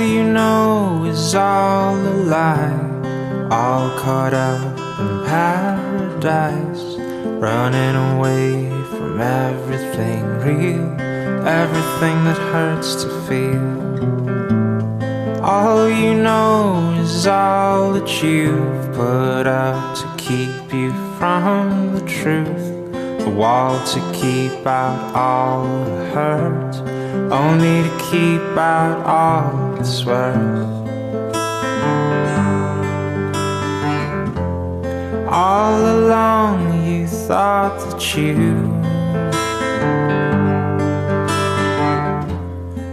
you know is all a lie, all caught up in paradise, running away from everything real, everything that hurts to feel. All you know is all that you've put up to keep you from the truth, a wall to keep out all the hurt, only to keep out all that's worth. All along you thought that you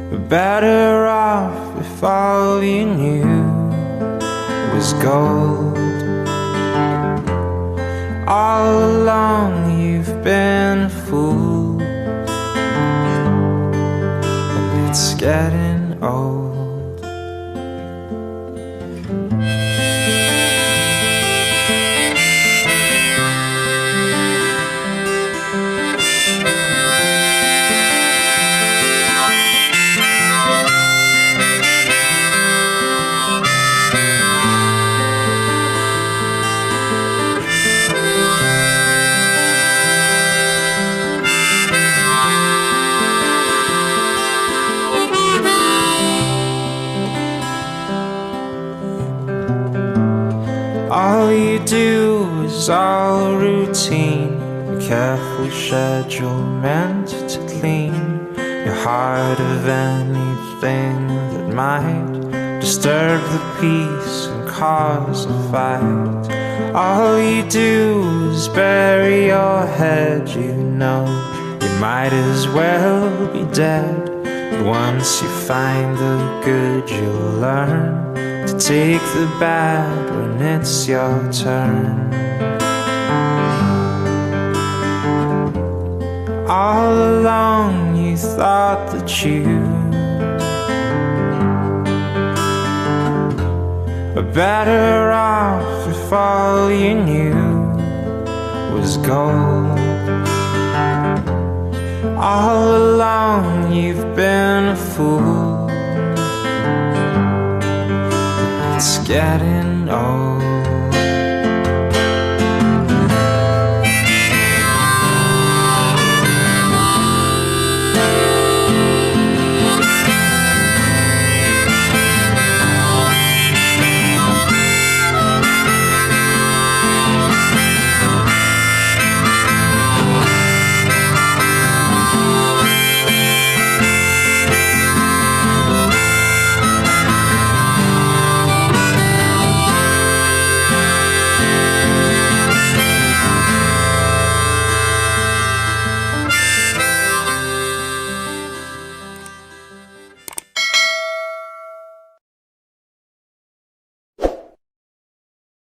were better off if all you knew was gold. All along you've been a fool, and it's getting old. All you do is all routine, a careful schedule meant to clean your heart of anything that might disturb the peace and cause a fight. All you do is bury your head, you know you might as well be dead. But once you find the good, you'll learn to take the bad when it's your turn. All along you thought that you were better off if all you knew was gold. All along you've been a fool, it's getting old.